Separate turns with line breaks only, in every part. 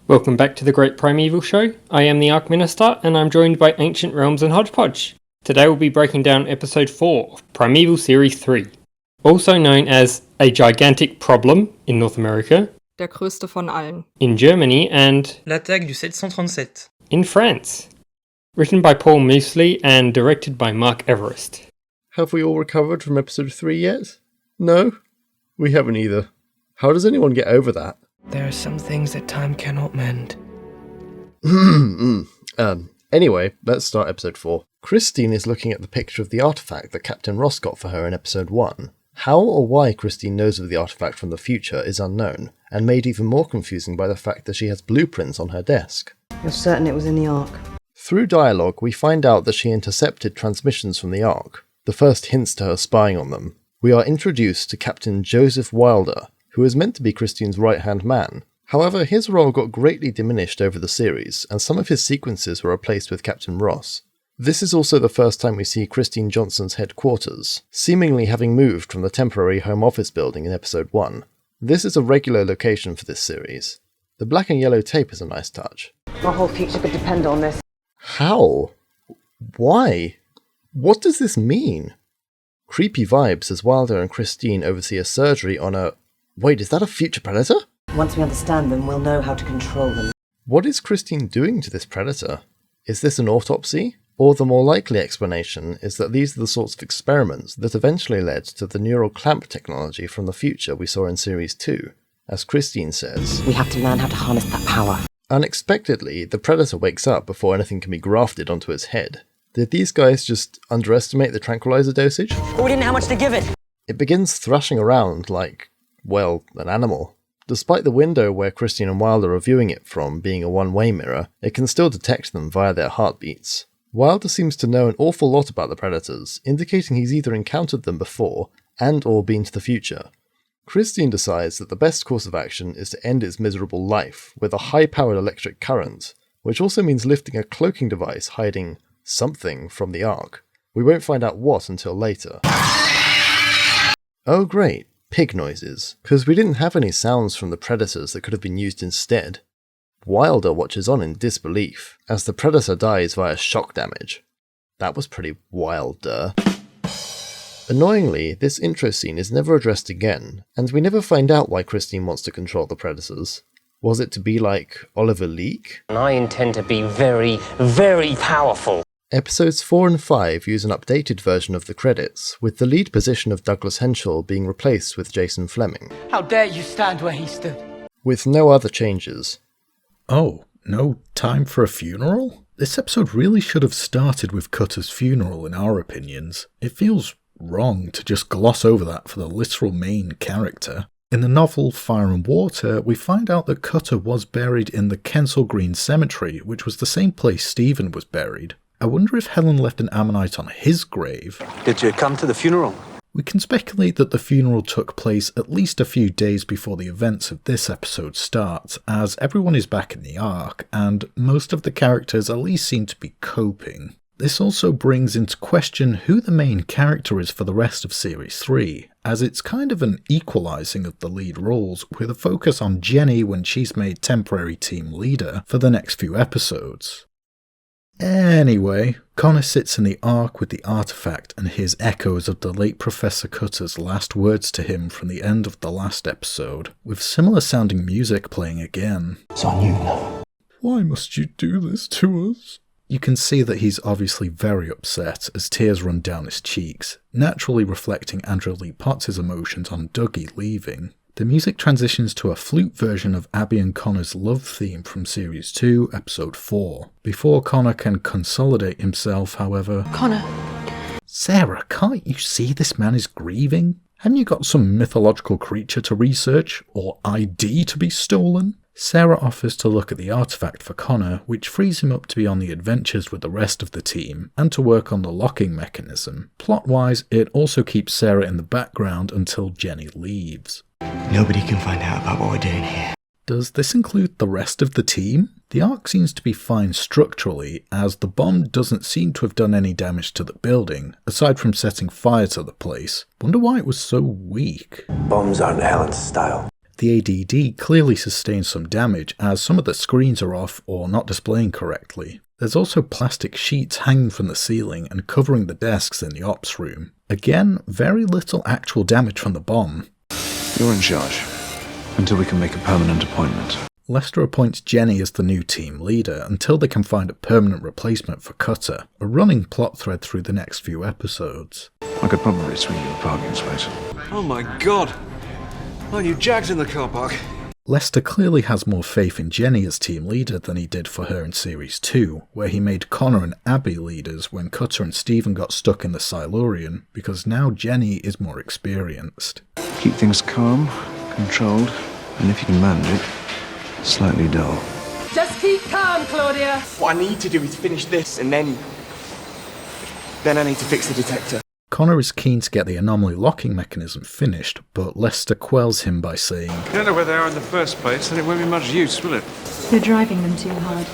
Welcome back to the Great Primeval Show. I am the Ark Minister, and I'm joined by Ancient Realms and Hodgepodge. Today we'll be breaking down Episode 4 of Primeval Series 3, also known as A Gigantic Problem in North America,
Der größte von allen,
in Germany, and
L'attaque du 737.
in France. Written by Paul Moosley and directed by Mark Everest.
Have we all recovered from episode 3 yet? No? We haven't either. How does anyone get over that?
There are some things that time cannot mend.
Anyway, let's start episode 4. Christine is looking at the picture of the artifact that Captain Ross got for her in episode 1. How or why Christine knows of the artifact from the future is unknown, and made even more confusing by the fact that she has blueprints on her desk.
You're certain it was in the Ark?
Through dialogue, we find out that she intercepted transmissions from the Ark, the first hints to her spying on them. We are introduced to Captain Joseph Wilder, who is meant to be Christine's right-hand man. However, his role got greatly diminished over the series, and some of his sequences were replaced with Captain Ross. This is also the first time we see Christine Johnson's headquarters, seemingly having moved from the temporary home office building in episode 1. This is a regular location for this series. The black and yellow tape is a nice touch.
Our whole future could depend on this.
How? Why? What does this mean? Creepy vibes as Wilder and Christine oversee a surgery on a... Wait, is that a future predator?
Once we understand them, we'll know how to control them.
What is Christine doing to this predator? Is this an autopsy? Or the more likely explanation is that these are the sorts of experiments that eventually led to the neural clamp technology from the future we saw in Series 2. As Christine says,
We have to learn how to harness that power.
Unexpectedly, the predator wakes up before anything can be grafted onto its head. Did these guys just underestimate the tranquilizer dosage?
But we didn't know how much to give it!
It begins thrashing around like, well, an animal. Despite the window where Christine and Wilder are viewing it from being a one-way mirror, it can still detect them via their heartbeats. Wilder seems to know an awful lot about the predators, indicating he's either encountered them before and or been to the future. Christine decides that the best course of action is to end its miserable life with a high-powered electric current, which also means lifting a cloaking device hiding something from the Ark. We won't find out what until later. Oh great, pig noises, because we didn't have any sounds from the predators that could have been used instead. Wilder watches on in disbelief as the predator dies via shock damage. That was pretty wilder. Annoyingly, this intro scene is never addressed again, and we never find out why Christine wants to control the predators. Was it to be like Oliver Leake?
I intend to be very, very powerful.
Episodes 4 and 5 use an updated version of the credits, with the lead position of Douglas Henschel being replaced with Jason Fleming.
How dare you stand where he stood?
With no other changes.
Oh, no time for a funeral? This episode really should have started with Cutter's funeral in our opinions. It feels wrong to just gloss over that for the literal main character. In the novel Fire and Water, we find out that Cutter was buried in the Kensal Green Cemetery, which was the same place Stephen was buried. I wonder if Helen left an ammonite on his grave.
Did you come to the funeral?
We can speculate that the funeral took place at least a few days before the events of this episode start, as everyone is back in the Ark, and most of the characters at least seem to be coping. This also brings into question who the main character is for the rest of Series 3, as it's kind of an equalising of the lead roles, with a focus on Jenny when she's made temporary team leader for the next few episodes. Anyway, Connor sits in the Ark with the artifact and hears echoes of the late Professor Cutter's last words to him from the end of the last episode, with similar sounding music playing again.
It's on you now.
Why must you do this to us? You can see that he's obviously very upset as tears run down his cheeks, naturally reflecting Andrew Lee Potts' emotions on Dougie leaving. The music transitions to a flute version of Abby and Connor's love theme from Series 2, Episode 4. Before Connor can consolidate himself, however...
Connor.
Sarah, can't you see this man is grieving? Haven't you got some mythological creature to research, or ID to be stolen? Sarah offers to look at the artifact for Connor, which frees him up to be on the adventures with the rest of the team, and to work on the locking mechanism. Plot-wise, it also keeps Sarah in the background until Jenny leaves.
Nobody can find out about what we're doing here.
Does this include the rest of the team? The Ark seems to be fine structurally, as the bomb doesn't seem to have done any damage to the building, aside from setting fire to the place. Wonder why it was so weak.
Bombs aren't Helen's style.
The ADD clearly sustains some damage as some of the screens are off or not displaying correctly. There's also plastic sheets hanging from the ceiling and covering the desks in the ops room. Again, very little actual damage from the bomb.
You're in charge, until we can make a permanent appointment.
Lester appoints Jenny as the new team leader until they can find a permanent replacement for Cutter, a running plot thread through the next few episodes.
I could probably swing you a parking space.
Oh my god! I knew Jags in the car park.
Lester clearly has more faith in Jenny as team leader than he did for her in Series 2, where he made Connor and Abby leaders when Cutter and Stephen got stuck in the Silurian, because now Jenny is more experienced.
Keep things calm, controlled, and if you can manage it, slightly dull.
Just keep calm, Claudia.
What I need to do is finish this and then I need to fix the detector.
Connor is keen to get the anomaly locking mechanism finished, but Lester quells him by saying,
You don't know where they are in the first place, then it won't be much use, will it?
You're driving them too hard.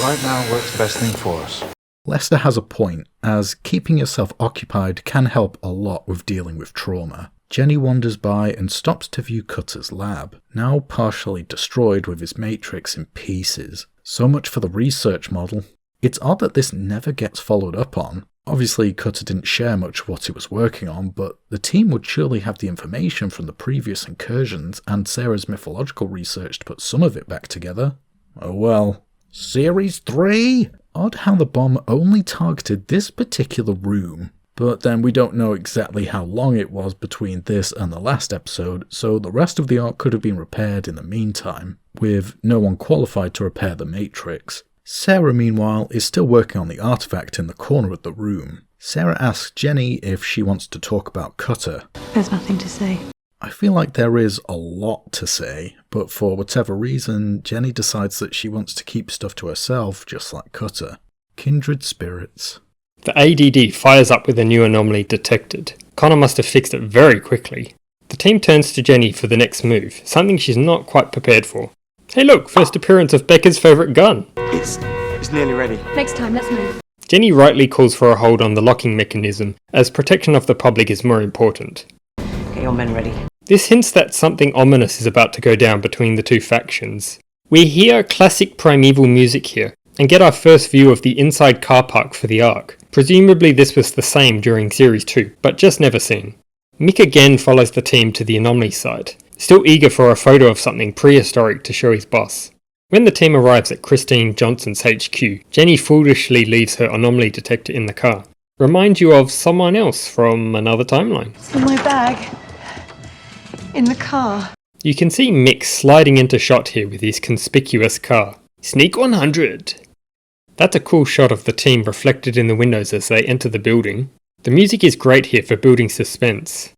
Right now works the best thing for us.
Lester has a point, as keeping yourself occupied can help a lot with dealing with trauma. Jenny wanders by and stops to view Cutter's lab, now partially destroyed with his matrix in pieces. So much for the research model. It's odd that this never gets followed up on. Obviously, Cutter didn't share much of what he was working on, but the team would surely have the information from the previous incursions and Sarah's mythological research to put some of it back together. Oh well. Series 3? Odd how the bomb only targeted this particular room. But then we don't know exactly how long it was between this and the last episode, so the rest of the arc could have been repaired in the meantime, with no one qualified to repair the Matrix. Sarah, meanwhile, is still working on the artifact in the corner of the room. Sarah asks Jenny if she wants to talk about Cutter.
There's nothing to say.
I feel like there is a lot to say, but for whatever reason, Jenny decides that she wants to keep stuff to herself, just like Cutter. Kindred spirits.
The ADD fires up with a new anomaly detected. Connor must have fixed it very quickly. The team turns to Jenny for the next move, something she's not quite prepared for. Hey look, first appearance of Becca's favourite gun.
It's nearly ready.
Next time, let's move.
Jenny rightly calls for a hold on the locking mechanism, as protection of the public is more important.
Get your men ready.
This hints that something ominous is about to go down between the two factions. We hear classic primeval music here, and get our first view of the inside car park for the arc. Presumably this was the same during Series 2, but just never seen. Mick again follows the team to the anomaly site, still eager for a photo of something prehistoric to show his boss. When the team arrives at Christine Johnson's HQ, Jenny foolishly leaves her anomaly detector in the car. Remind you of someone else from another timeline.
It's in my bag. In the car.
You can see Mick sliding into shot here with his conspicuous car. Sneak 100! That's a cool shot of the team reflected in the windows as they enter the building. The music is great here for building suspense.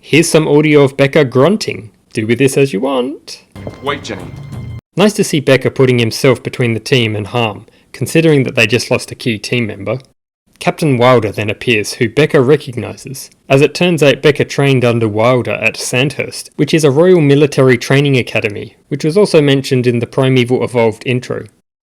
Here's some audio of Becca grunting. Do with this as you want.
Wait, Jenny.
Nice to see Becca putting himself between the team and harm, considering that they just lost a key team member. Captain Wilder then appears, who Becca recognises. As it turns out, Becca trained under Wilder at Sandhurst, which is a Royal Military Training Academy, which was also mentioned in the Primeval Evolved intro.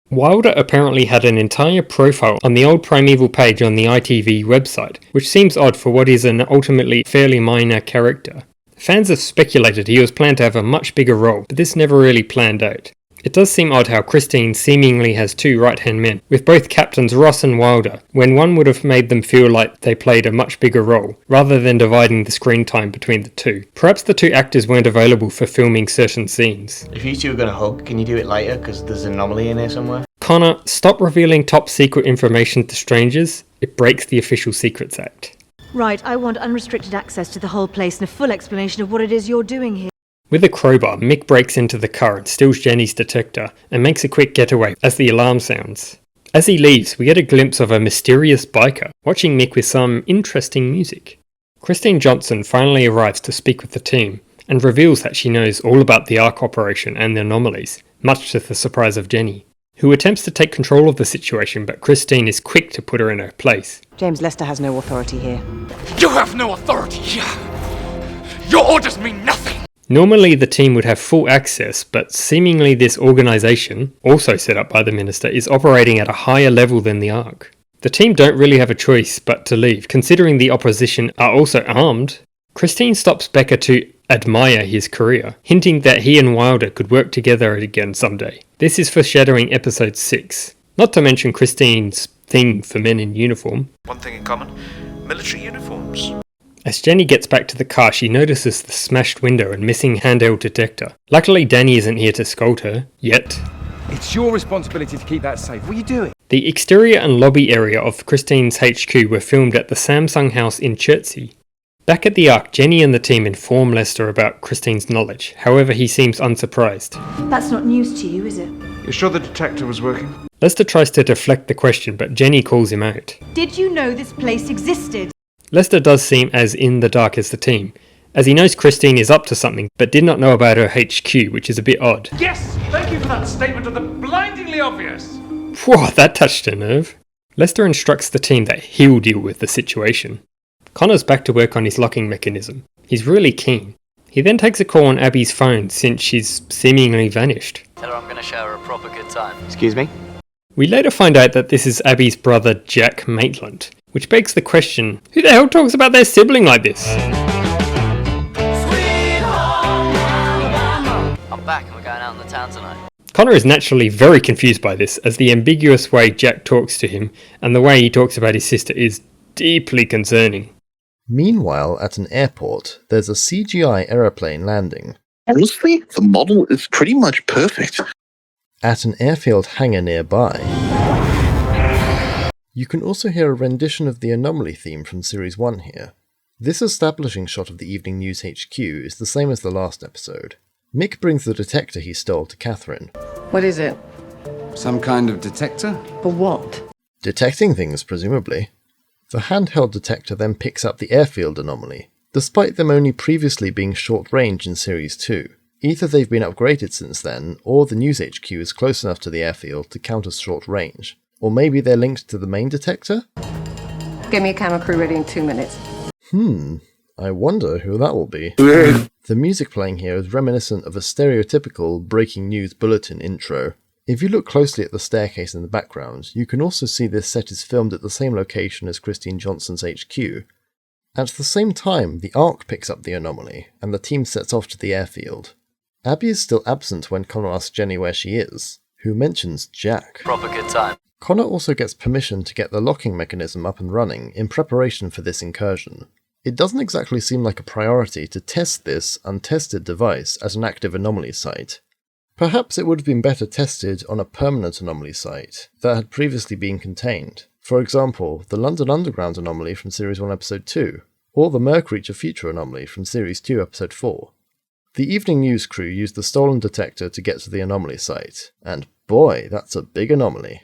Wilder apparently had an entire profile on the old Primeval page on the ITV website, which seems odd for what is an ultimately fairly minor character. Fans have speculated he was planned to have a much bigger role, but this never really planned out. It does seem odd how Christine seemingly has two right-hand men, with both captains Ross and Wilder, when one would have made them feel like they played a much bigger role, rather than dividing the screen time between the two. Perhaps the two actors weren't available for filming certain scenes.
If you two are going to hug, can you do it later? Because there's an anomaly in here somewhere.
Connor, stop revealing top secret information to strangers. It breaks the Official Secrets Act.
Right, I want unrestricted access to the whole place and a full explanation of what it is you're doing here.
With a crowbar, Mick breaks into the car and steals Jenny's detector and makes a quick getaway as the alarm sounds. As he leaves, we get a glimpse of a mysterious biker, watching Mick with some interesting music. Christine Johnson finally arrives to speak with the team, and reveals that she knows all about the Ark operation and the anomalies, much to the surprise of Jenny, who attempts to take control of the situation, but Christine is quick to put her in her place.
James, Lester has no authority here.
You have no authority here! Your orders mean nothing!
Normally the team would have full access, but seemingly this organisation, also set up by the Minister, is operating at a higher level than the Ark. The team don't really have a choice but to leave, considering the opposition are also armed. Christine stops Becca to admire his career, hinting that he and Wilder could work together again someday. This is foreshadowing episode 6. Not to mention Christine's thing for men in uniform.
One thing in common, military uniforms.
As Jenny gets back to the car, she notices the smashed window and missing handheld detector. Luckily, Danny isn't here to scold her, yet.
It's your responsibility to keep that safe. What are you doing?
The exterior and lobby area of Christine's HQ were filmed at the Samsung house in Chertsey. Back at the Ark, Jenny and the team inform Lester about Christine's knowledge. However, he seems unsurprised.
That's not news to you, is it?
You sure the detector was working?
Lester tries to deflect the question, but Jenny calls him out.
Did you know this place existed?
Lester does seem as in the dark as the team, as he knows Christine is up to something, but did not know about her HQ, which is a bit odd.
Yes, thank you for that statement of the blindingly obvious.
Whoa, that touched a nerve. Lester instructs the team that he'll deal with the situation. Connor's back to work on his locking mechanism. He's really keen. He then takes a call on Abby's phone since she's seemingly vanished.
Tell her I'm going to show her a proper good time.
Excuse me?
We later find out that this is Abby's brother Jack Maitland, which begs the question, who the hell talks about their sibling like this?
I'm back and we're going out in the town tonight.
Connor is naturally very confused by this, as the ambiguous way Jack talks to him and the way he talks about his sister is deeply concerning.
Meanwhile, at an airport, there's a CGI aeroplane landing.
Honestly, the model is pretty much perfect.
At an airfield hangar nearby. You can also hear a rendition of the Anomaly theme from Series 1 here. This establishing shot of the Evening News HQ is the same as the last episode. Mick brings the detector he stole to Catherine.
What is it?
Some kind of detector?
For what?
Detecting things, presumably. The handheld detector then picks up the airfield anomaly, despite them only previously being short range in Series 2. Either they've been upgraded since then, or the News HQ is close enough to the airfield to count as short range. Or maybe they're linked to the main detector?
Get me a camera crew ready in 2 minutes.
I wonder who that will be. The music playing here is reminiscent of a stereotypical breaking news bulletin intro. If you look closely at the staircase in the background, you can also see this set is filmed at the same location as Christine Johnson's HQ. At the same time, the Ark picks up the anomaly, and the team sets off to the airfield. Abby is still absent when Connor asks Jenny where she is, who mentions Jack.
Proper good time.
Connor also gets permission to get the locking mechanism up and running in preparation for this incursion. It doesn't exactly seem like a priority to test this untested device at an active anomaly site. Perhaps it would have been better tested on a permanent anomaly site that had previously been contained. For example, the London Underground anomaly from Series 1 Episode 2, or the Mercury Future anomaly from Series 2 Episode 4. The Evening News crew used the stolen detector to get to the anomaly site, and boy, that's a big anomaly.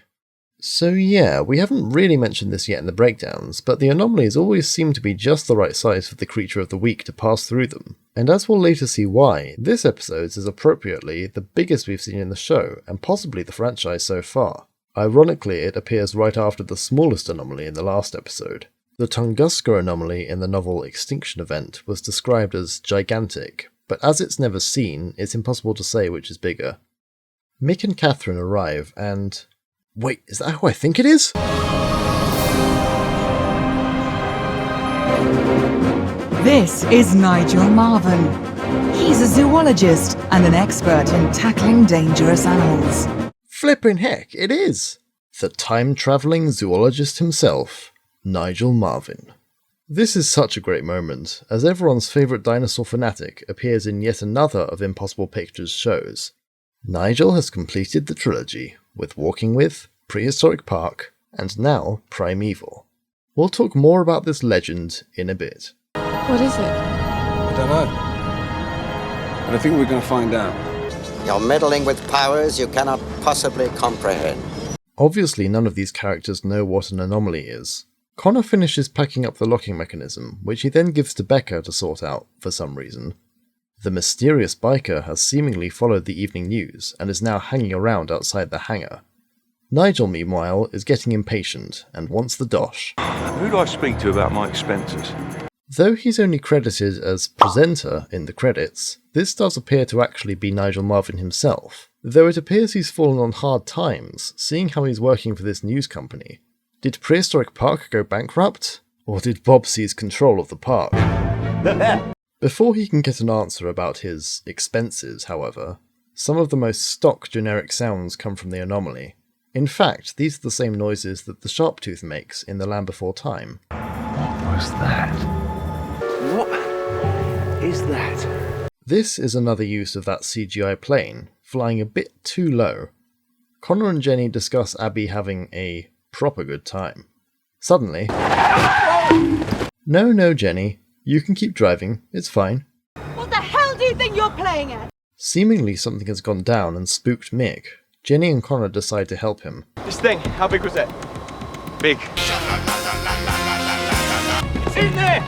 So yeah, we haven't really mentioned this yet in the breakdowns, but the anomalies always seem to be just the right size for the creature of the week to pass through them. And as we'll later see why, this episode is appropriately the biggest we've seen in the show, and possibly the franchise so far. Ironically, it appears right after the smallest anomaly in the last episode. The Tunguska anomaly in the novel Extinction Event was described as gigantic, but as it's never seen, it's impossible to say which is bigger. Mick and Catherine arrive and... Wait, is that who I think it is?
This is Nigel Marvin. He's a zoologist and an expert in tackling dangerous animals.
Flippin' heck, it is! The time-travelling zoologist himself, Nigel Marvin. This is such a great moment, as everyone's favourite dinosaur fanatic appears in yet another of Impossible Pictures' shows. Nigel has completed the trilogy, with Walking With, Prehistoric Park, and now Primeval. We'll talk more about this legend in a bit.
What is it?
I don't know. But I think we're going to find out.
You're meddling with powers you cannot possibly comprehend.
Obviously none of these characters know what an anomaly is. Connor finishes packing up the locking mechanism, which he then gives to Becca to sort out, for some reason. The mysterious biker has seemingly followed the Evening News, and is now hanging around outside the hangar. Nigel, meanwhile, is getting impatient, and wants the dosh.
Who do I speak to about my expenses?
Though he's only credited as presenter in the credits, this does appear to actually be Nigel Marvin himself, though it appears he's fallen on hard times, seeing how he's working for this news company. Did Prehistoric Park go bankrupt? Or did Bob seize control of the park? Before he can get an answer about his expenses, however, some of the most stock generic sounds come from the anomaly. In fact, these are the same noises that the Sharptooth makes in The Land Before Time.
What was that? What is that?
This is another use of that CGI plane, flying a bit too low. Connor and Jenny discuss Abby having a proper good time. Suddenly... No, Jenny. You can keep driving. It's fine.
What the hell do you think you're playing at?
Seemingly something has gone down and spooked Mick. Jenny and Connor decide to help him.
This thing, how big was it? Big.
It's in there!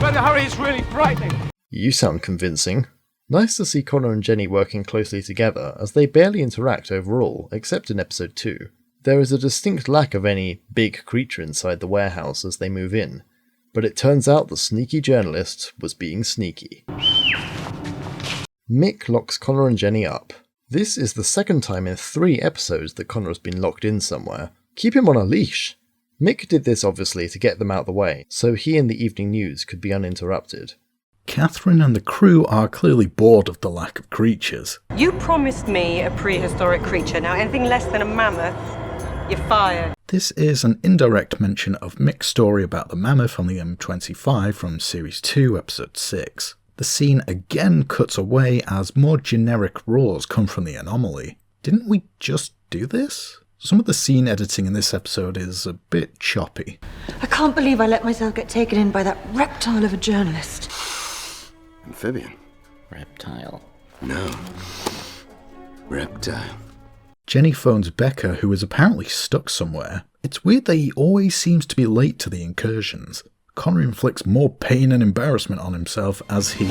Better hurry, it's really frightening.
You sound convincing. Nice to see Connor and Jenny working closely together, as they barely interact overall, except in episode 2. There is a distinct lack of any big creature inside the warehouse as they move in, but it turns out the sneaky journalist was being sneaky. Mick locks Connor and Jenny up. This is the second time in 3 episodes that Connor has been locked in somewhere. Keep him on a leash! Mick did this obviously to get them out the way, so he and the evening news could be uninterrupted.
Catherine and the crew are clearly bored of the lack of creatures.
You promised me a prehistoric creature. Now, anything less than a mammoth, you're fired.
This is an indirect mention of Mick's story about the mammoth on the M25 from Series 2, Episode 6. The scene again cuts away as more generic roars come from the anomaly. Didn't we just do this? Some of the scene editing in this episode is a bit choppy.
I can't believe I let myself get taken in by that reptile of a journalist.
Amphibian.
Reptile.
No. Reptile.
Jenny phones Becca, who is apparently stuck somewhere. It's weird that he always seems to be late to the incursions. Connor inflicts more pain and embarrassment on himself as he...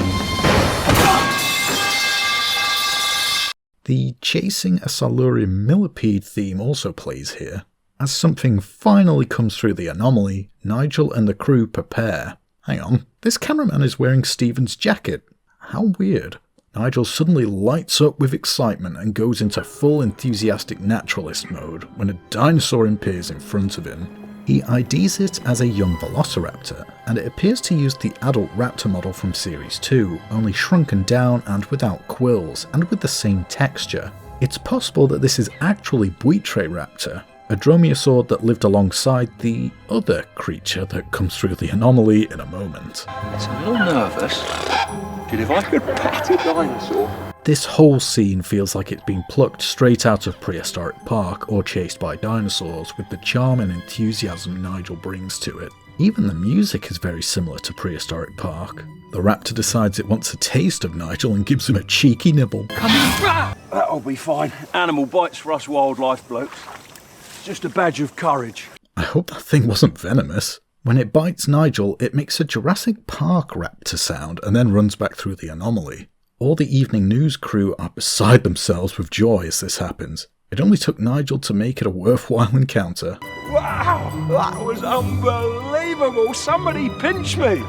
The chasing a Silurian millipede theme also plays here. As something finally comes through the anomaly, Nigel and the crew prepare. Hang on, this cameraman is wearing Steven's jacket. How weird. Nigel suddenly lights up with excitement and goes into full enthusiastic naturalist mode when a dinosaur appears in front of him. He IDs it as a young velociraptor, and it appears to use the adult raptor model from Series 2, only shrunken down and without quills, and with the same texture. It's possible that this is actually Buitreraptor, a dromaeosaur that lived alongside the other creature that comes through the anomaly in a moment.
It's a little nervous. If I could pet a dinosaur.
This whole scene feels like it's been plucked straight out of Prehistoric Park or Chased by Dinosaurs with the charm and enthusiasm Nigel brings to it. Even the music is very similar to Prehistoric Park. The raptor decides it wants a taste of Nigel and gives him a cheeky nibble.
That'll be fine. Animal bites for us wildlife blokes. It's just a badge of courage.
I hope that thing wasn't venomous. When it bites Nigel, it makes a Jurassic Park raptor sound and then runs back through the anomaly. All the evening news crew are beside themselves with joy as this happens. It only took Nigel to make it a worthwhile encounter.
Wow, that was unbelievable. Somebody pinch me.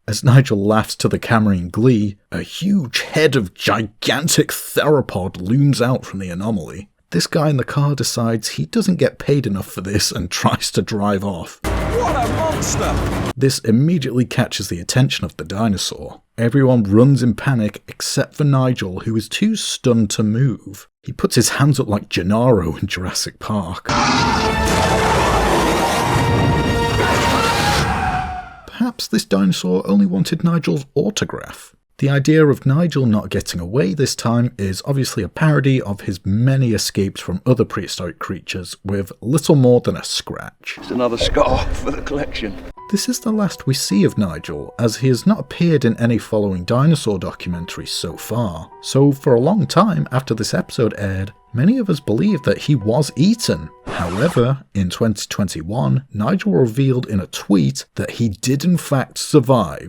As Nigel laughs to the camera in glee, a huge head of gigantic theropod looms out from the anomaly. This guy in the car decides he doesn't get paid enough for this and tries to drive off.
What a monster!
This immediately catches the attention of the dinosaur. Everyone runs in panic except for Nigel, who is too stunned to move. He puts his hands up like Gennaro in Jurassic Park. Perhaps this dinosaur only wanted Nigel's autograph. The idea of Nigel not getting away this time is obviously a parody of his many escapes from other prehistoric creatures with little more than a scratch.
It's another scar for the collection.
This is the last we see of Nigel, as he has not appeared in any following dinosaur documentaries so far. So for a long time after this episode aired, many of us believed that he was eaten. However, in 2021, Nigel revealed in a tweet that he did in fact survive.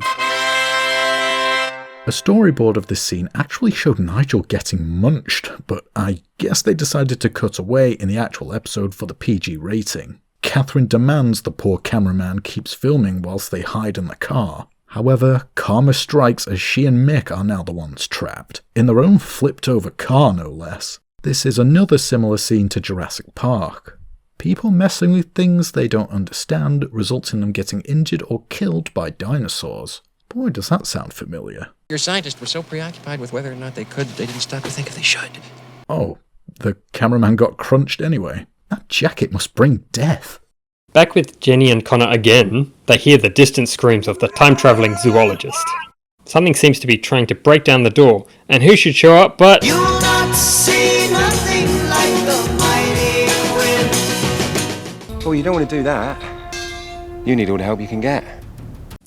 A storyboard of this scene actually showed Nigel getting munched, but I guess they decided to cut away in the actual episode for the PG rating. Catherine demands the poor cameraman keeps filming whilst they hide in the car. However, karma strikes as she and Mick are now the ones trapped, in their own flipped over car no less. This is another similar scene to Jurassic Park. People messing with things they don't understand results in them getting injured or killed by dinosaurs. Boy, does that sound familiar.
Your scientists were so preoccupied with whether or not they could, they didn't stop to think if they should.
Oh, the cameraman got crunched anyway. That jacket must bring death.
Back with Jenny and Connor again, they hear the distant screams of the time-travelling zoologist. Something seems to be trying to break down the door, and who should show up but...
You'll not see nothing like the mighty wind.
Well, you don't want to do that. You need all the help you can get.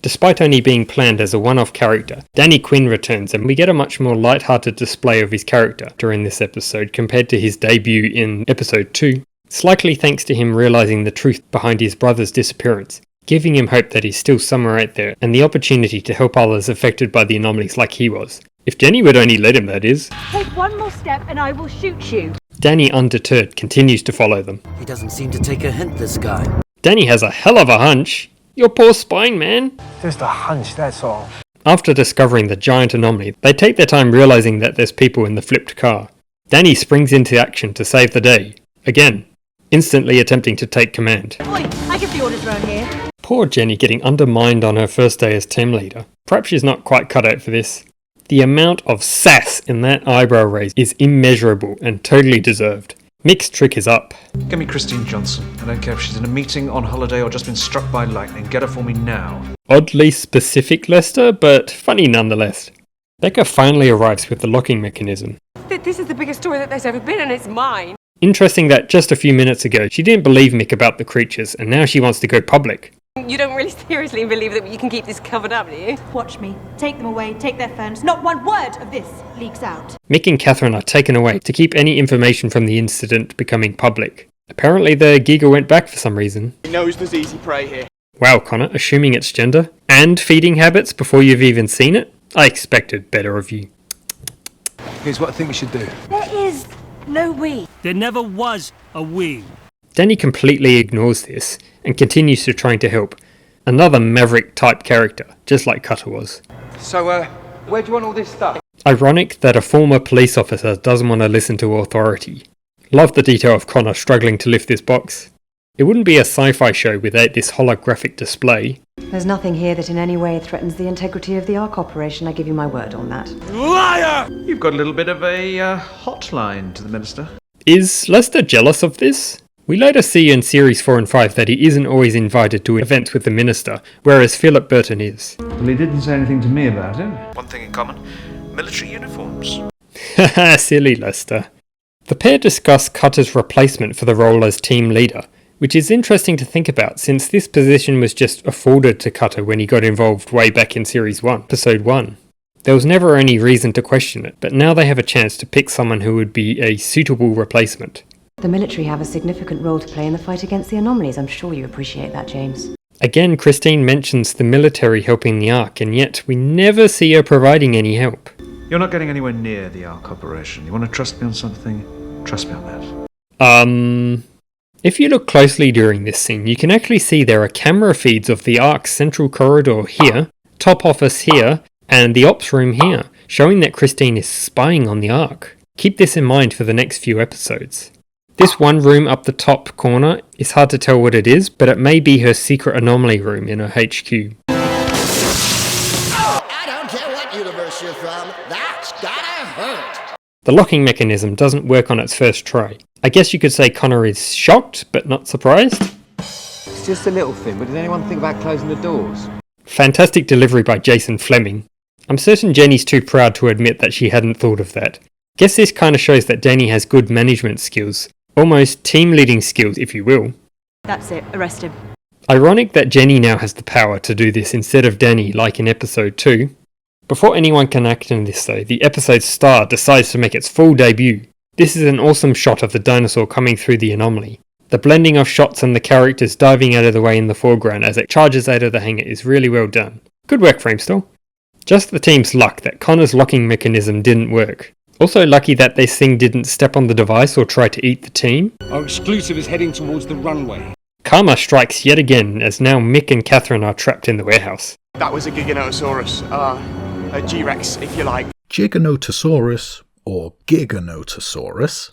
Despite only being planned as a one-off character, Danny Quinn returns and we get a much more light-hearted display of his character during this episode compared to his debut in episode 2. It's likely thanks to him realising the truth behind his brother's disappearance, giving him hope that he's still somewhere out there and the opportunity to help others affected by the anomalies like he was. If Jenny would only let him, that is.
Take one more step and I will shoot you.
Danny, undeterred, continues to follow them.
He doesn't seem to take a hint, this guy.
Danny has a hell of a hunch. Your poor spine, man.
Just a hunch, that's all.
After discovering the giant anomaly, they take their time realising that there's people in the flipped car. Danny springs into action to save the day. Again, instantly attempting to take command.
Oi, I give the orders round here.
Poor Jenny getting undermined on her first day as team leader. Perhaps she's not quite cut out for this. The amount of sass in that eyebrow raise is immeasurable and totally deserved. Mick's trick is up.
Get me Christine Johnson. I don't care if she's in a meeting, on holiday, or just been struck by lightning. Get her for me now.
Oddly specific, Lester, but funny nonetheless. Becca finally arrives with the locking mechanism.
This is the biggest story that there's ever been, and it's mine.
Interesting that just a few minutes ago she didn't believe Mick about the creatures, and now she wants to go public.
You don't really seriously believe that you can keep this covered up, do you?
Watch me. Take them away, take their phones. Not one word of this leaks out.
Mick and Catherine are taken away to keep any information from the incident becoming public. Apparently the Giga went back for some reason.
He knows there's easy prey here.
Wow, Connor, assuming it's gender. And feeding habits before you've even seen it? I expected better of you.
Here's what I think we should do.
There is no we.
There never was a we.
Danny completely ignores this and continues to trying to help. Another maverick type character, just like Cutter was.
So, where do you want all this stuff?
Ironic that a former police officer doesn't want to listen to authority. Love the detail of Connor struggling to lift this box. It wouldn't be a sci-fi show without this holographic display.
There's nothing here that in any way threatens the integrity of the Ark operation. I give you my word on that.
Liar!
You've got a little bit of a hotline to the Minister.
Is Lester jealous of this? We later see in Series 4 and 5 that he isn't always invited to events with the Minister, whereas Philip Burton is.
Well, he didn't say anything to me about it. One thing in common, military uniforms.
Haha, silly Lester. The pair discuss Cutter's replacement for the role as team leader, which is interesting to think about since this position was just afforded to Cutter when he got involved way back in Series 1, Episode 1. There was never any reason to question it, but now they have a chance to pick someone who would be a suitable replacement.
The military have a significant role to play in the fight against the anomalies. I'm sure you appreciate that, James.
Again, Christine mentions the military helping the Ark, and yet we never see her providing any help.
You're not getting anywhere near the Ark operation. You want to trust me on something? Trust me on that.
If you look closely during this scene, you can actually see there are camera feeds of the Ark's central corridor here, top office here, and the ops room here, showing that Christine is spying on the Ark. Keep this in mind for the next few episodes. This one room up the top corner is hard to tell what it is, but it may be her secret anomaly room in her HQ.
I don't care what universe you're from. That's gotta hurt.
The locking mechanism doesn't work on its first try. I guess you could say Connor is shocked, but not surprised.
It's just a little thing, but did anyone think about closing the doors?
Fantastic delivery by Jason Fleming. I'm certain Jenny's too proud to admit that she hadn't thought of that. Guess this kind of shows that Danny has good management skills. Almost team leading skills, if you will.
That's it, arrest him.
Ironic that Jenny now has the power to do this instead of Danny, like in episode 2. Before anyone can act on this though, the episode's star decides to make its full debut. This is an awesome shot of the dinosaur coming through the anomaly. The blending of shots and the characters diving out of the way in the foreground as it charges out of the hangar is really well done. Good work, Framestore. Just the team's luck that Connor's locking mechanism didn't work. Also lucky that this thing didn't step on the device or try to eat the team.
Our exclusive is heading towards the runway.
Karma strikes yet again as now Mick and Catherine are trapped in the warehouse.
That was a Giganotosaurus. A G-Rex, if you like.
Giganotosaurus, or Giganotosaurus,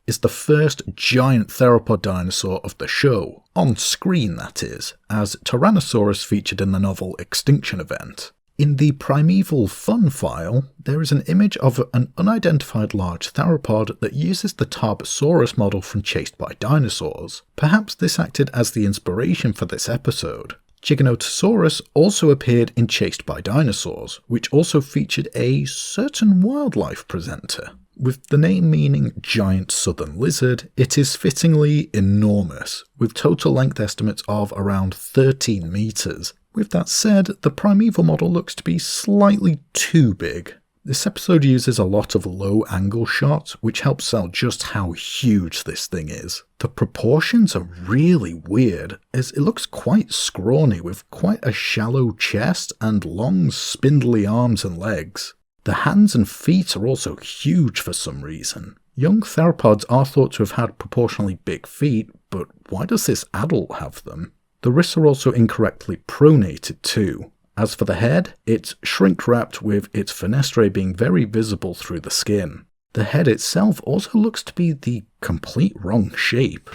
is the first giant theropod dinosaur of the show, on screen that is, as Tyrannosaurus featured in the novel Extinction Event. In the Primeval Fun file, there is an image of an unidentified large theropod that uses the Tarbosaurus model from Chased by Dinosaurs. Perhaps this acted as the inspiration for this episode. Giganotosaurus also appeared in Chased by Dinosaurs, which also featured a certain wildlife presenter. With the name meaning giant southern lizard, it is fittingly enormous, with total length estimates of around 13 meters. With that said, the Primeval model looks to be slightly too big. This episode uses a lot of low angle shots, which helps sell just how huge this thing is. The proportions are really weird, as it looks quite scrawny with quite a shallow chest and long spindly arms and legs. The hands and feet are also huge for some reason. Young theropods are thought to have had proportionally big feet, but why does this adult have them? The wrists are also incorrectly pronated too. As for the head, it's shrink-wrapped with its fenestrae being very visible through the skin. The head itself also looks to be the complete wrong shape.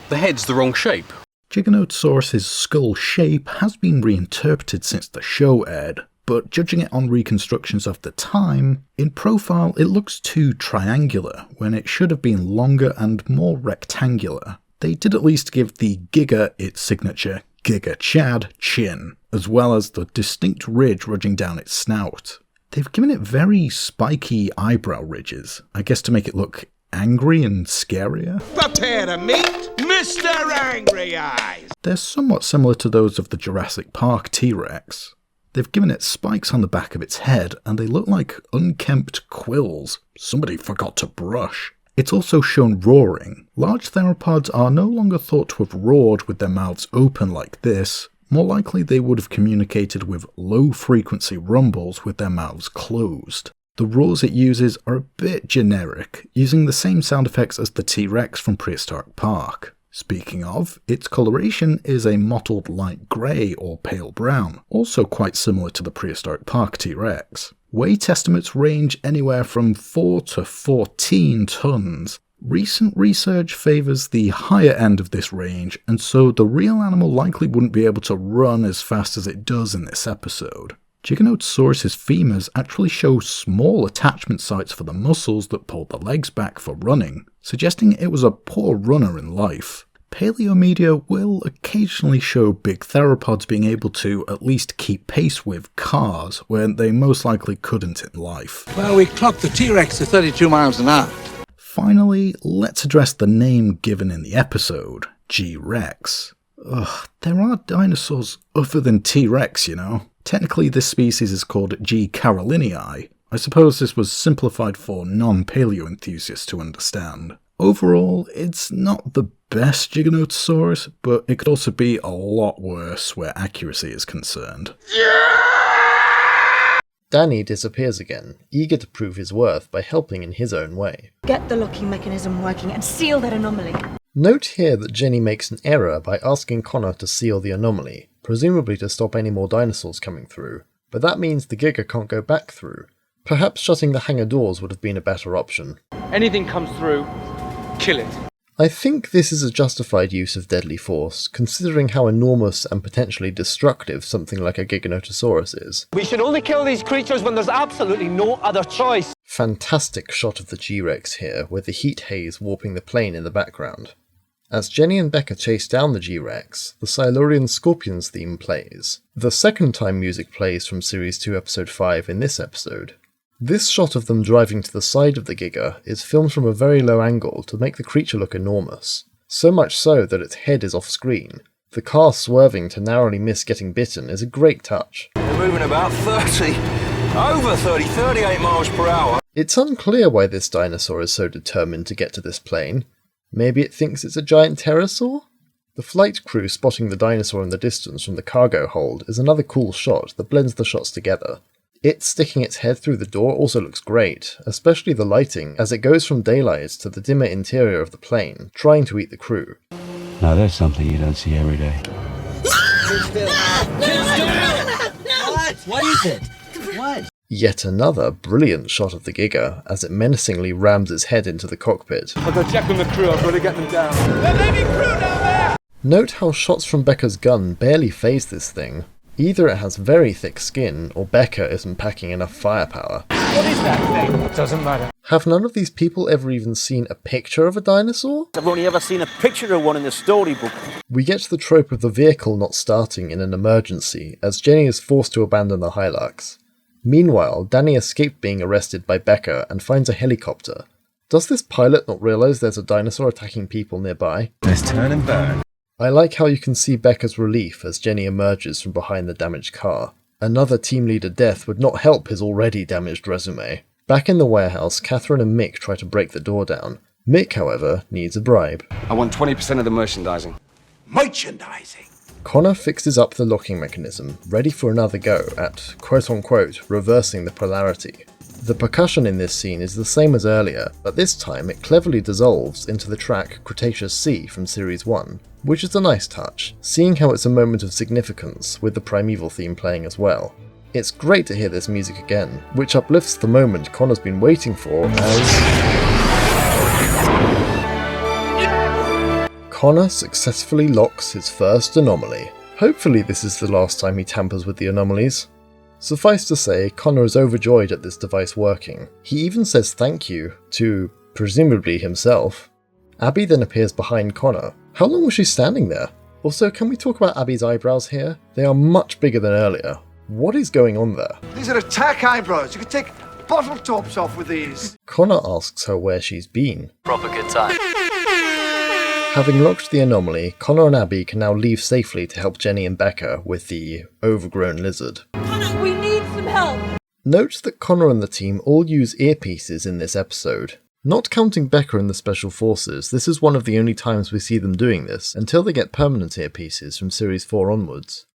The head's the wrong shape.
Giganotosaurus' skull shape has been reinterpreted since the show aired, but judging it on reconstructions of the time, in profile it looks too triangular when it should have been longer and more rectangular. They did at least give the Giga its signature Giga Chad chin, as well as the distinct ridge running down its snout. They've given it very spiky eyebrow ridges, I guess to make it look angry and scarier.
Prepare to meet Mr. Angry Eyes!
They're somewhat similar to those of the Jurassic Park T-Rex. They've given it spikes on the back of its head, and they look like unkempt quills somebody forgot to brush. It's also shown roaring. Large theropods are no longer thought to have roared with their mouths open like this. More likely they would have communicated with low-frequency rumbles with their mouths closed. The roars it uses are a bit generic, using the same sound effects as the T-Rex from Prehistoric Park. Speaking of, its coloration is a mottled light grey or pale brown, also quite similar to the Prehistoric Park T-Rex. Weight estimates range anywhere from 4 to 14 tons. Recent research favours the higher end of this range, and so the real animal likely wouldn't be able to run as fast as it does in this episode. Giganotosaurus' femurs actually show small attachment sites for the muscles that pull the legs back for running, suggesting it was a poor runner in life. Paleomedia will occasionally show big theropods being able to at least keep pace with cars, where they most likely couldn't in life.
Well, we clocked the T-Rex to 32 miles an hour.
Finally, let's address the name given in the episode, G-Rex. There are dinosaurs other than T-Rex, you know. Technically, this species is called G. carolinii. I suppose this was simplified for non-paleo enthusiasts to understand. Overall, it's not the best Giganotosaurus, but it could also be a lot worse where accuracy is concerned.
Danny disappears again, eager to prove his worth by helping in his own way.
Get the locking mechanism working and seal that anomaly.
Note here that Jenny makes an error by asking Connor to seal the anomaly, presumably to stop any more dinosaurs coming through, but that means the Giga can't go back through. Perhaps shutting the hangar doors would have been a better option.
Anything comes through, kill it.
I think this is a justified use of deadly force, considering how enormous and potentially destructive something like a Giganotosaurus is.
We should only kill these creatures when there's absolutely no other choice.
Fantastic shot of the G-Rex here, with the heat haze warping the plane in the background. As Jenny and Becca chase down the G-Rex, the Silurian Scorpions theme plays. The second time music plays from Series 2 Episode 5 in this episode. This shot of them driving to the side of the Giga is filmed from a very low angle to make the creature look enormous. So much so that its head is off screen. The car swerving to narrowly miss getting bitten is a great touch.
They're moving about 38 miles per hour.
It's unclear why this dinosaur is so determined to get to this plane. Maybe it thinks it's a giant pterosaur? The flight crew spotting the dinosaur in the distance from the cargo hold is another cool shot that blends the shots together. It sticking its head through the door also looks great, especially the lighting as it goes from daylight to the dimmer interior of the plane, trying to eat the crew.
Now that's something you don't see every day.
What? What is it? What?
Yet another brilliant shot of the Giga as it menacingly rams its head into the cockpit.
I've got to check on the crew, I've got to get them down. There may be crew down there!
Note how shots from Becca's gun barely phase this thing. Either it has very thick skin, or Becca isn't packing enough firepower.
What is that thing? It doesn't matter.
Have none of these people ever even seen a picture of a dinosaur?
I've only ever seen a picture of one in the storybook.
We get the trope of the vehicle not starting in an emergency, as Jenny is forced to abandon the Hilux. Meanwhile, Danny escaped being arrested by Becca and finds a helicopter. Does this pilot not realise there's a dinosaur attacking people nearby?
Let's turn and burn.
I like how you can see Becca's relief as Jenny emerges from behind the damaged car. Another team leader death would not help his already damaged resume. Back in the warehouse, Catherine and Mick try to break the door down. Mick, however, needs a bribe.
I want 20% of the merchandising.
Merchandising?
Connor fixes up the locking mechanism, ready for another go at quote-unquote reversing the polarity. The percussion in this scene is the same as earlier, but this time it cleverly dissolves into the track Cretaceous Sea from Series 1, which is a nice touch, seeing how it's a moment of significance with the Primeval theme playing as well. It's great to hear this music again, which uplifts the moment Connor's been waiting for as Connor successfully locks his first anomaly. Hopefully this is the last time he tampers with the anomalies. Suffice to say, Connor is overjoyed at this device working. He even says thank you to, presumably, himself. Abby then appears behind Connor. How long was she standing there? Also, can we talk about Abby's eyebrows here? They are much bigger than earlier. What is going on there?
These are attack eyebrows. You could take bottle tops off with these.
Connor asks her where she's been.
Proper good time.
Having locked the anomaly, Connor and Abby can now leave safely to help Jenny and Becca with the overgrown lizard.
Connor, we need some help!
Note that Connor and the team all use earpieces in this episode. Not counting Becca and the Special Forces, this is one of the only times we see them doing this, until they get permanent earpieces from Series 4 onwards.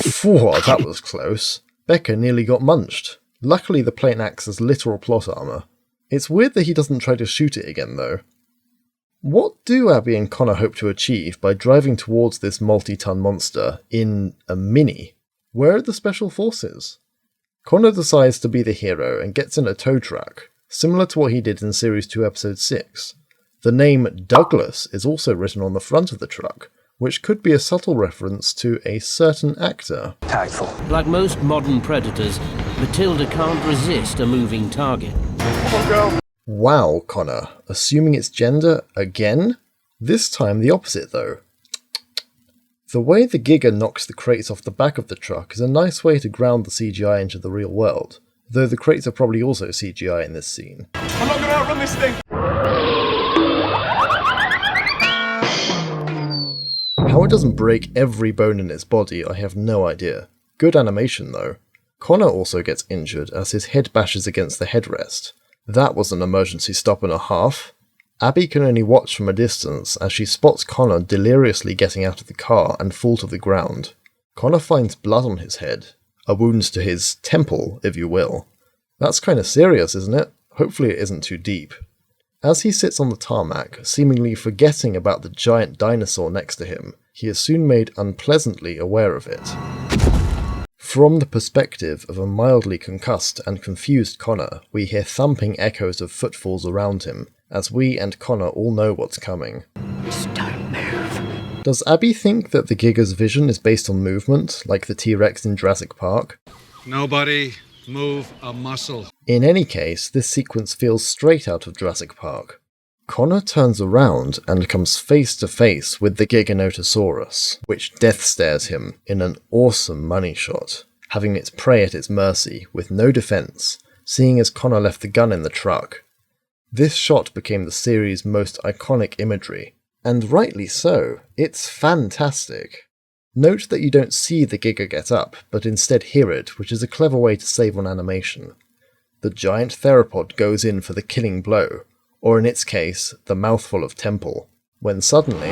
Phew, that was close. Becca nearly got munched. Luckily the plane acts as literal plot armour. It's weird that he doesn't try to shoot it again though. What do Abby and Connor hope to achieve by driving towards this multi-ton monster in a Mini? Where are the Special Forces? Connor decides to be the hero and gets in a tow truck, similar to what he did in Series 2 Episode 6. The name Douglas is also written on the front of the truck, which could be a subtle reference to a certain actor.
Tactful. Like most modern predators, Matilda can't resist a moving target.
Come on, girl.
Wow, Connor. Assuming it's gender again? This time the opposite though. The way the Giga knocks the crates off the back of the truck is a nice way to ground the CGI into the real world, though the crates are probably also CGI in this scene.
I'm not going to outrun this thing.
How it doesn't break every bone in its body, I have no idea. Good animation though. Connor also gets injured as his head bashes against the headrest. That was an emergency stop and a half. Abby can only watch from a distance as she spots Connor deliriously getting out of the car and fall to the ground. Connor finds blood on his head, a wound to his temple, if you will. That's kinda serious, isn't it? Hopefully it isn't too deep. As he sits on the tarmac, seemingly forgetting about the giant dinosaur next to him, he is soon made unpleasantly aware of it. From the perspective of a mildly concussed and confused Connor, we hear thumping echoes of footfalls around him, as we and Connor all know what's coming.
Just don't move.
Does Abby think that the Giga's vision is based on movement, like the T-Rex in Jurassic Park?
Nobody move a muscle.
In any case, this sequence feels straight out of Jurassic Park. Connor turns around and comes face to face with the Giganotosaurus, which death stares him in an awesome money shot, having its prey at its mercy with no defense, seeing as Connor left the gun in the truck. This shot became the series' most iconic imagery, and rightly so. It's fantastic. Note that you don't see the Giga get up, but instead hear it, which is a clever way to save on animation. The giant theropod goes in for the killing blow, or in its case, the mouthful of temple, when suddenly...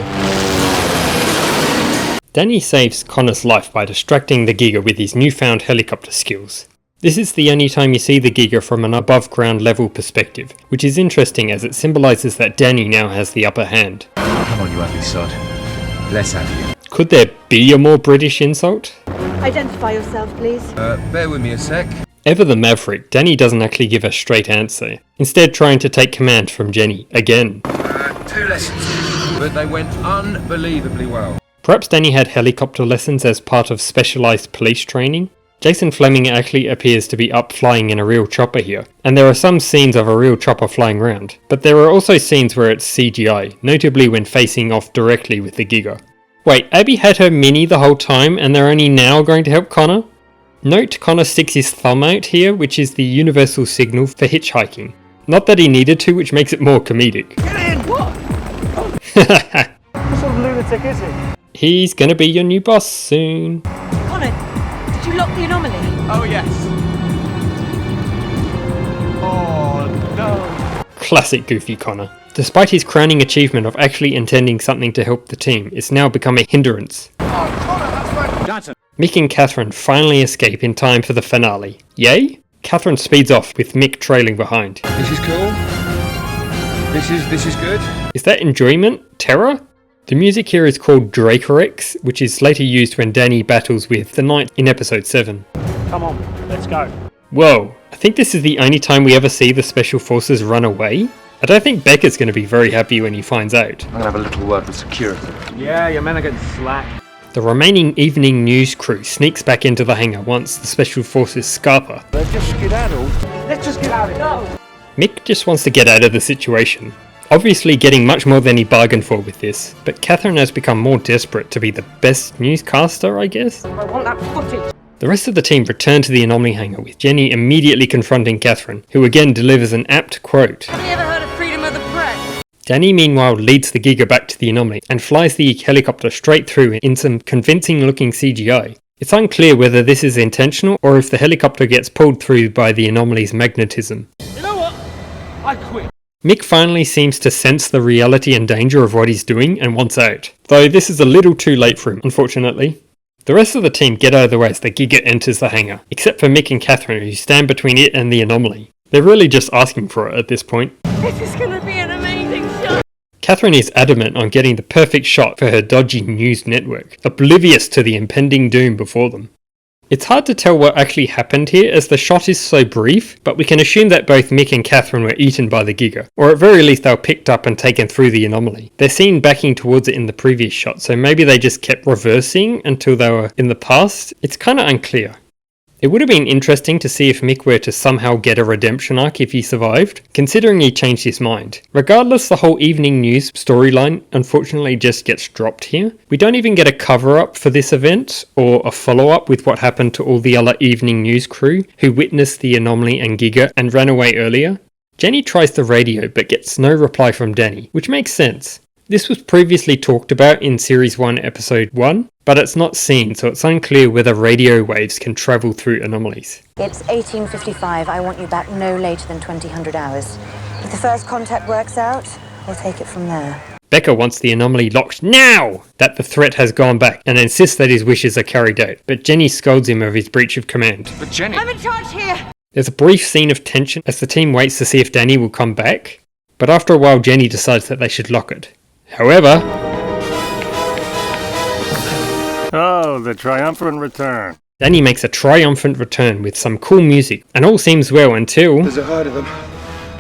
Danny saves Connor's life by distracting the Giga with his newfound helicopter skills. This is the only time you see the Giga from an above ground level perspective, which is interesting as it symbolises that Danny now has the upper hand.
Come on, you ugly sod. Let's have you.
Could there be a more British insult?
Identify yourself, please.
Bear with me a sec.
Ever the maverick, Danny doesn't actually give a straight answer, instead trying to take command from Jenny again.
2 lessons, but they went unbelievably well.
Perhaps Danny had helicopter lessons as part of specialised police training? Jason Fleming actually appears to be up flying in a real chopper here, and there are some scenes of a real chopper flying around, but there are also scenes where it's CGI, notably when facing off directly with the Giga. Wait, Abby had her Mini the whole time and they're only now going to help Connor? Note Connor sticks his thumb out here, which is the universal signal for hitchhiking. Not that he needed to, which makes it more comedic.
Get in! What? What sort of lunatic is he?
He's gonna be your new boss soon.
Connor, did you lock the anomaly?
Oh, yes. Oh, no.
Classic goofy Connor. Despite his crowning achievement of actually intending something to help the team, it's now become a hindrance.
Oh, Connor, that's right.
Johnson.
Mick and Catherine finally escape in time for the finale. Yay? Catherine speeds off with Mick trailing behind.
This is cool. This is good.
Is that enjoyment? Terror? The music here is called Dracorex, which is later used when Danny battles with the Knight in episode 7.
Come on, let's go.
Whoa, I think this is the only time we ever see the Special Forces run away? I don't think Becca's going to be very happy when he finds out.
I'm gonna have a little word with security.
Yeah, your men are getting slack.
The remaining evening news crew sneaks back into the hangar once the Special Forces scarper.
Let's just skedaddle. Let's just get out of here.
Mick just wants to get out of the situation. Obviously getting much more than he bargained for with this, but Catherine has become more desperate to be the best newscaster, I guess?
I want that footage.
The rest of the team return to the anomaly hangar with Jenny immediately confronting Catherine, who again delivers an apt quote.
Have you ever heard of freedom of the press?
Danny meanwhile leads the Giga back to the anomaly and flies the helicopter straight through in some convincing looking CGI. It's unclear whether this is intentional or if the helicopter gets pulled through by the anomaly's magnetism.
You know what? I quit.
Mick finally seems to sense the reality and danger of what he's doing and wants out, though this is a little too late for him, unfortunately. The rest of the team get out of the way as the Giga enters the hangar, except for Mick and Catherine who stand between it and the anomaly. They're really just asking for it at this point.
This is going to be an amazing shot.
Catherine is adamant on getting the perfect shot for her dodgy news network, oblivious to the impending doom before them. It's hard to tell what actually happened here as the shot is so brief, but we can assume that both Mick and Catherine were eaten by the Giga, or at very least they were picked up and taken through the anomaly. They're seen backing towards it in the previous shot, so maybe they just kept reversing until they were in the past. It's kinda unclear. It would have been interesting to see if Mick were to somehow get a redemption arc if he survived, considering he changed his mind. Regardless, the whole evening news storyline unfortunately just gets dropped here. We don't even get a cover-up for this event, or a follow-up with what happened to all the other evening news crew who witnessed the anomaly and Giga and ran away earlier. Jenny tries the radio but gets no reply from Danny, which makes sense. This was previously talked about in Series 1 Episode 1, but it's not seen, so it's unclear whether radio waves can travel through anomalies.
It's 1855. I want you back no later than 2000 hours. If the first contact works out, we'll take it from there.
Becca wants the anomaly locked now that the threat has gone back and insists that his wishes are carried out, but Jenny scolds him of his breach of command.
But Jenny...
I'm in charge here.
There's a brief scene of tension as the team waits to see if Danny will come back, but after a while Jenny decides that they should lock it. However...
Oh, the triumphant return.
Danny makes a triumphant return with some cool music, and all seems well until...
There's a herd of them,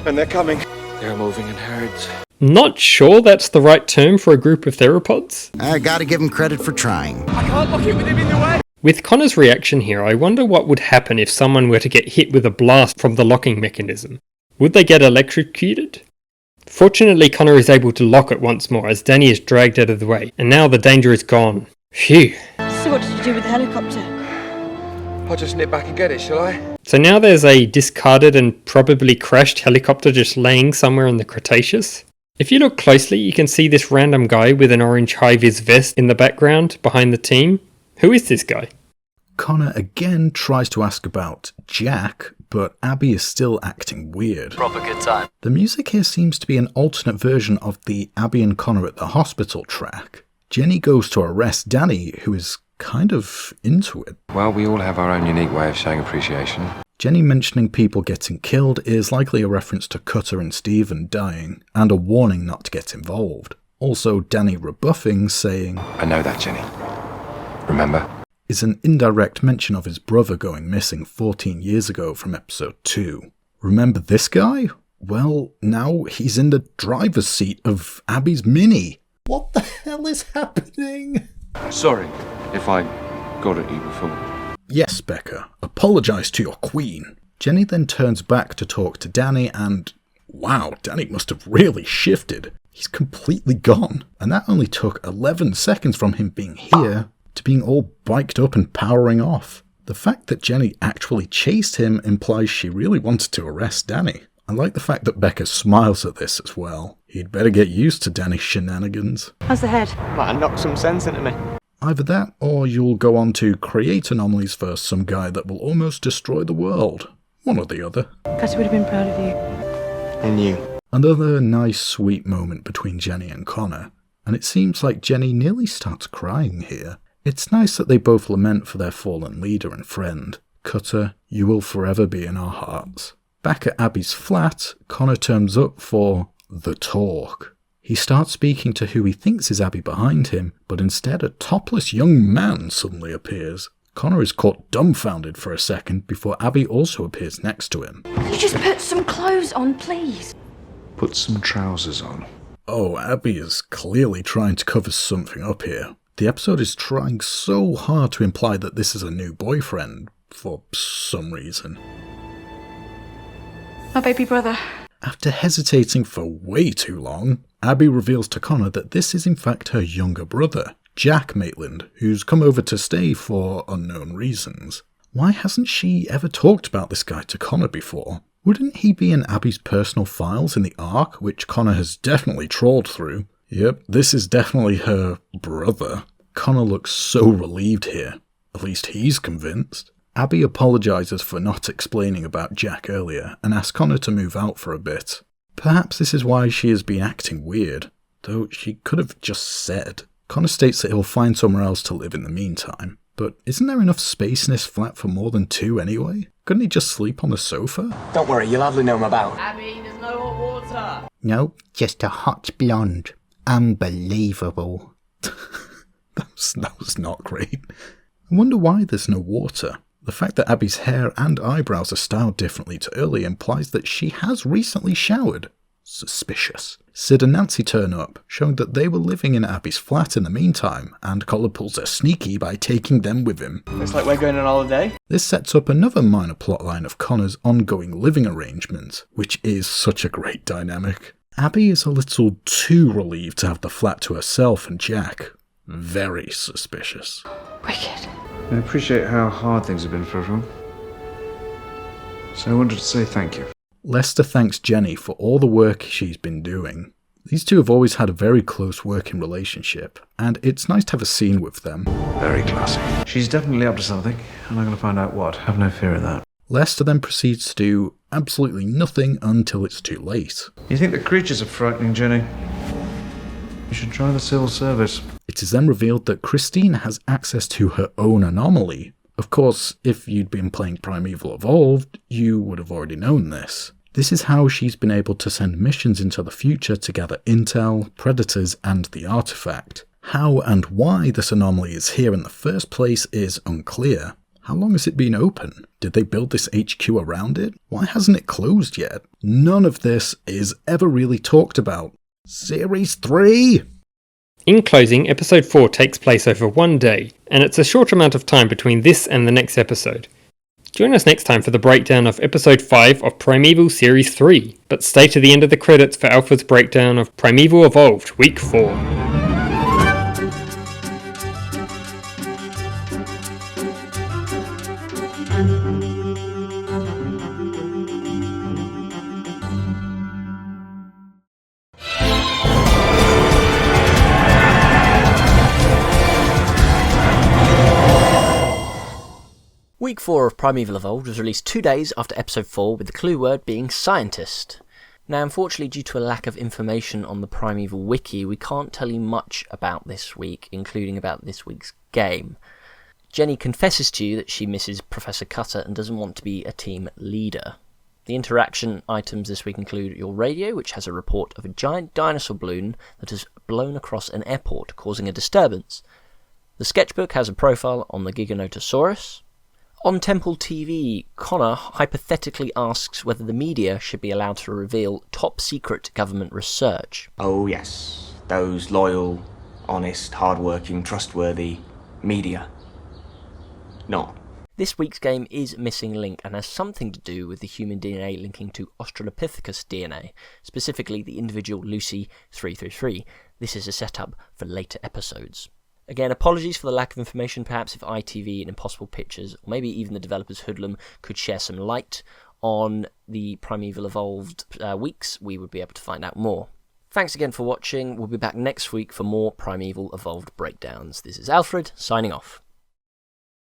and they're coming.
They're moving in herds.
Not sure that's the right term for a group of theropods.
I gotta give him credit for trying.
I can't lock it with him in the way.
With Connor's reaction here, I wonder what would happen if someone were to get hit with a blast from the locking mechanism. Would they get electrocuted? Fortunately, Connor is able to lock it once more as Danny is dragged out of the way, and now the danger is gone. Phew.
So what did you do with the helicopter?
I'll just nip back and get it, shall I?
So now there's a discarded and probably crashed helicopter just laying somewhere in the Cretaceous. If you look closely, you can see this random guy with an orange high-vis vest in the background behind the team. Who is this guy?
Connor again tries to ask about Jack, but Abby is still acting weird.
Proper good time.
The music here seems to be an alternate version of the Abby and Connor at the hospital track. Jenny goes to arrest Danny, who is kind of into it.
Well, we all have our own unique way of showing appreciation.
Jenny mentioning people getting killed is likely a reference to Cutter and Stephen dying, and a warning not to get involved. Also, Danny rebuffing, saying,
I know that, Jenny. Remember?
is an indirect mention of his brother going missing 14 years ago from episode 2. Remember this guy? Well, now he's in the driver's seat of Abby's Mini. What the hell is happening?
Sorry if I got at you before.
Yes, Becca, apologise to your queen. Jenny then turns back to talk to Danny and... wow, Danny must have really shifted. He's completely gone. And that only took 11 seconds from him being here to being all biked up and powering off. The fact that Jenny actually chased him implies she really wanted to arrest Danny. I like the fact that Becca smiles at this as well. He'd better get used to Danny's shenanigans.
How's the head?
Might have knocked some sense into me.
Either that, or you'll go on to create anomalies for some guy that will almost destroy the world. One or the other.
Cutter would have been proud of you.
And you.
Another nice sweet moment between Jenny and Connor, and it seems like Jenny nearly starts crying here. It's nice that they both lament for their fallen leader and friend. Cutter, you will forever be in our hearts. Back at Abby's flat, Connor turns up for the talk. He starts speaking to who he thinks is Abby behind him, but instead a topless young man suddenly appears. Connor is caught dumbfounded for a second before Abby also appears next to him.
You just put some clothes on, please.
Put some trousers on.
Oh, Abby is clearly trying to cover something up here. The episode is trying so hard to imply that this is a new boyfriend, for some reason.
My baby brother.
After hesitating for way too long, Abby reveals to Connor that this is in fact her younger brother, Jack Maitland, who's come over to stay for unknown reasons. Why hasn't she ever talked about this guy to Connor before? Wouldn't he be in Abby's personal files in the Ark, which Connor has definitely trawled through? Yep, this is definitely her brother. Connor looks so relieved here. At least he's convinced. Abby apologises for not explaining about Jack earlier and asks Connor to move out for a bit. Perhaps this is why she has been acting weird, though she could have just said. Connor states that he'll find somewhere else to live in the meantime. But isn't there enough space in his flat for more than 2 anyway? Couldn't he just sleep on the sofa?
Don't worry, you'll hardly know him about.
Abby, there's no hot water.
No, just a hot blonde. Unbelievable.
That was not great. I wonder why there's no water. The fact that Abby's hair and eyebrows are styled differently to earlier implies that she has recently showered. Suspicious. Sid and Nancy turn up, showing that they were living in Abby's flat in the meantime, and Collar pulls a sneaky by taking them with him.
It's like we're going on holiday.
This sets up another minor plotline of Connor's ongoing living arrangement, which is such a great dynamic. Abby is a little too relieved to have the flat to herself and Jack. Very suspicious.
Wicked.
I appreciate how hard things have been for everyone. So I wanted to say thank you.
Lester thanks Jenny for all the work she's been doing. These two have always had a very close working relationship, and it's nice to have a scene with them.
Very classy. She's definitely up to something, and I'm going to find out what. Have no fear of that.
Lester then proceeds to do absolutely nothing until it's too late.
You think the creatures are frightening, Jenny? You should try the civil service.
It is then revealed that Christine has access to her own anomaly. Of course, if you'd been playing Primeval Evolved, you would have already known this. This is how she's been able to send missions into the future to gather intel, predators, and the artifact. How and why this anomaly is here in the first place is unclear. How long has it been open? Did they build this HQ around it? Why hasn't it closed yet? None of this is ever really talked about. Series 3?
In closing, episode 4 takes place over 1 day, and it's a short amount of time between this and the next episode. Join us next time for the breakdown of episode 5 of Primeval Series 3, but stay to the end of the credits for Alpha's breakdown of Primeval Evolved Week 4.
Week 4 of Primeval Evolved was released 2 days after Episode 4, with the clue word being scientist. Now, unfortunately, due to a lack of information on the Primeval Wiki, we can't tell you much about this week, including about this week's game. Jenny confesses to you that she misses Professor Cutter and doesn't want to be a team leader. The interaction items this week include your radio, which has a report of a giant dinosaur balloon that has blown across an airport, causing a disturbance. The sketchbook has a profile on the Giganotosaurus. On Temple TV, Connor hypothetically asks whether the media should be allowed to reveal top-secret government research.
Oh yes, those loyal, honest, hard-working, trustworthy media. Not.
This week's game is Missing Link and has something to do with the human DNA linking to Australopithecus DNA, specifically the individual Lucy 333. This is a setup for later episodes. Again, apologies for the lack of information. Perhaps if ITV and Impossible Pictures, or maybe even the developers Hoodlum, could share some light on the Primeval Evolved weeks, we would be able to find out more. Thanks again for watching. We'll be back next week for more Primeval Evolved breakdowns. This is Alfred, signing off.